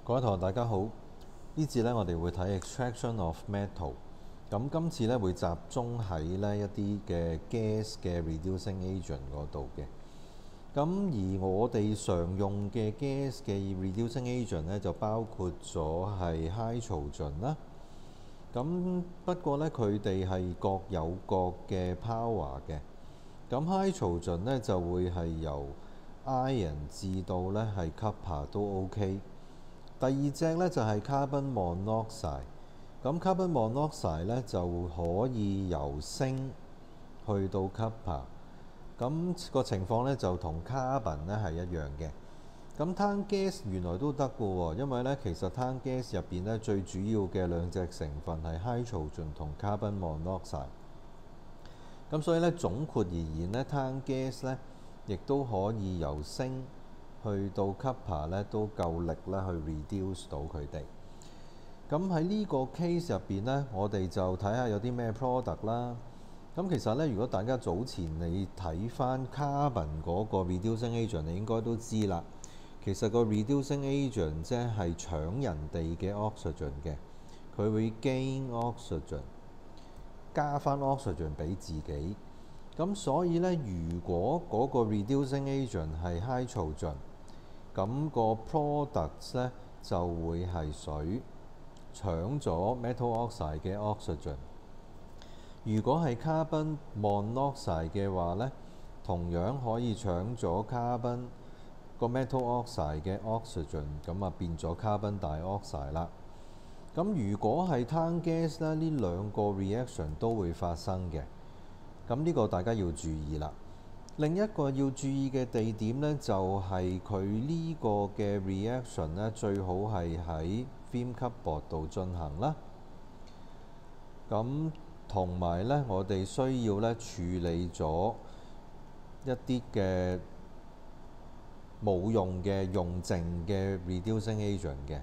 各位同學大家好，呢節咧我哋會睇 extraction of metal。咁今次咧會集中喺呢一啲嘅 gas 嘅 reducing agent 嗰度嘅。咁而我哋常用嘅 gas 嘅 reducing agent 咧就包括咗係 hydrogen 啦。咁不過咧佢哋係各有各嘅 power 嘅。咁 hydrogen 咧就會係由 iron 至到咧係 copper 都 OK。第二隻咧就係 carbon monoxide， 咁 carbon monoxide 咧就可以由鋅去到 copper， 咁個情況咧就同 carbon 咧係一樣嘅。咁碳 gas 原來都得嘅喎，因為咧其實碳 gas 入邊咧最主要嘅兩隻成分係 hydrogen 同 carbon monoxide。咁所以咧總括而言咧，碳 gas 咧亦都可以由鋅去到 copper 咧都夠力咧去 reduce 到佢哋。咁喺呢個 case 入邊咧，我哋就睇下有啲咩 product 啦。咁其實咧，如果大家早前你睇翻 carbon 嗰個 reducing agent， 你應該都知啦。其實個 reducing agent 即係搶人哋嘅 oxygen 嘅，佢會 gain oxygen， 加翻 oxygen 俾自己。咁所以咧，如果嗰個 reducing agent 係 hydrogen，咁個 products 咧就會係水搶咗 metal oxide 嘅 oxygen。如果係 carbon monoxide 嘅話咧，同樣可以搶咗 carbon 個 metal oxide 嘅 oxygen， 咁啊變咗 carbon dioxide 啦。咁如果係碳 gas 咧，呢兩個 reaction 都會發生嘅。咁呢個大家要注意啦。另一個要注意嘅地點呢，就係佢呢個嘅 reaction 呢，最好係喺 fume cupboard 度進行啦。咁同埋呢，我哋需要呢處理咗一啲嘅冇用嘅用剩嘅 reducing agent 嘅。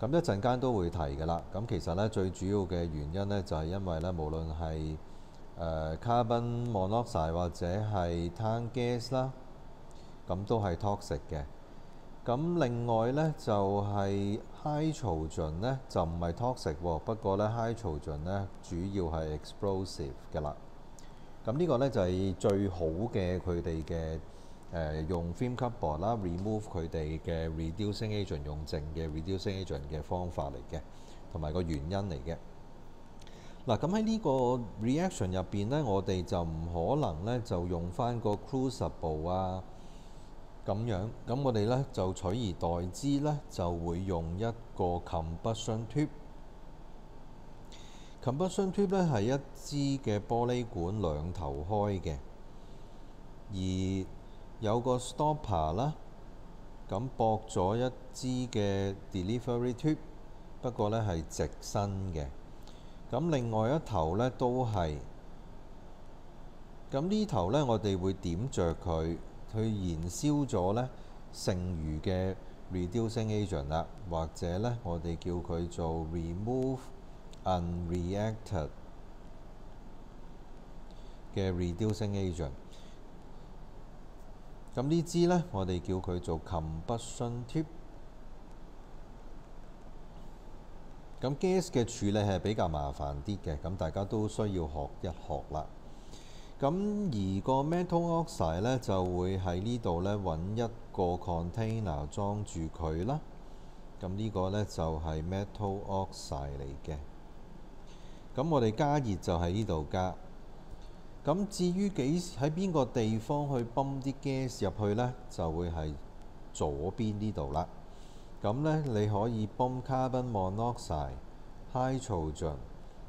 咁一陣間都會提㗎啦。咁其實呢，最主要嘅原因呢，就係因為呢，無論係carbon monoxide 或者係碳 gas 啦，咁都係 toxic 嘅。咁另外呢，就係 hydrogen 呢，就唔係 toxic 喎，不過呢 hydrogen 呢，主要係 explosive 嘅啦。咁呢個呢，就係最好嘅佢哋嘅用 fume cupboard 啦 remove 佢哋嘅 reducing agent 用剩嘅 reducing agent 嘅方法嚟嘅，同埋個原因嚟嘅。嗱，咁喺呢個 reaction 入邊呢，我哋就唔可能呢就用翻個 crucible 啊咁樣，咁我哋呢就取而代之呢，就會用一個 combustion tube。combustion tube 呢係一支嘅玻璃管兩頭開嘅，而有個 stopper 啦，咁駁咗一支嘅 delivery tube， 不過呢係直身嘅。咁另外一頭呢都係，咁呢頭呢我哋會點着佢，去燃燒咗呢剩餘嘅 reducing agent 啦，或者呢我哋叫佢做 remove unreacted 嘅 reducing agent。咁呢支呢我哋叫佢做 combustion tube。咁 gas 嘅處理係比較麻煩啲嘅，咁大家都需要學一學啦。咁而個 metal oxide 呢，就會喺呢度呢揾一個 container 裝住佢啦。咁呢個呢，就係 metal oxide 嚟嘅。咁我哋加熱就喺呢度加。咁至於喺邊個地方去泵啲 gas 入去呢，就會係左邊呢度啦。咁呢，你可以泵 carbon monoxide、hydrogen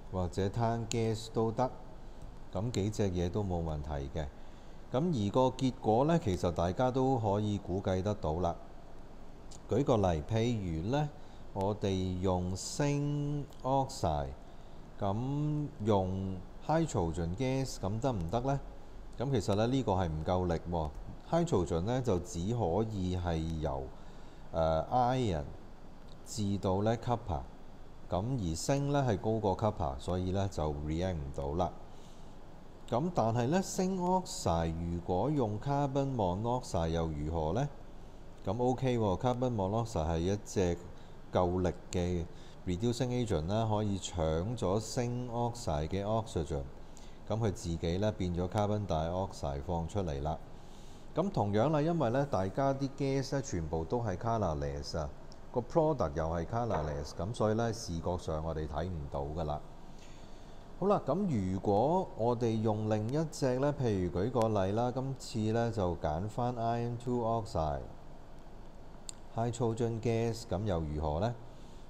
或者碳 gas 都得，咁幾隻嘢都冇問題嘅。咁而個結果呢，其實大家都可以估計得到啦。舉個例，譬如呢，我哋用鋅 oxide， 咁用 hydrogen gas， 咁得唔得呢？咁其實呢，呢個係唔夠力喎。hydrogen 呢，就只可以係由iron 至到咧 copper， 咁而鋅咧係高過 copper， 所以咧就 react 唔到啦。咁但係咧，鋅 oxide 如果用 carbon monoxide 又如何呢？咁 OK 喎，carbon monoxide 係一隻夠力嘅 reducing agent 啦，可以搶咗鋅 oxide 嘅 oxygen，咁佢自己咧變咗 carbon dioxide 放出嚟啦。咁同樣啦，因為咧大家啲 gas 咧全部都係 colourless 啊，個 product 又係 colourless，咁所以咧視覺上我哋睇唔到噶啦。好啦，咁如果我哋用另一隻咧，譬如舉個例啦，今次咧就揀翻 iron 2 oxide hydrogen gas，咁又如何呢？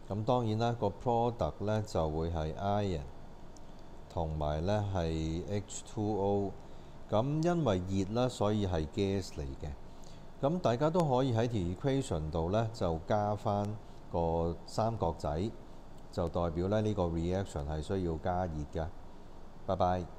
咁當然啦，個 product 咧就會係 iron 同埋咧係 H2O。咁因為熱啦，所以係 gas 嚟嘅。咁大家都可以喺條 equation 度咧就加翻個三角仔，就代表咧呢個 reaction 係需要加熱嘅。拜拜。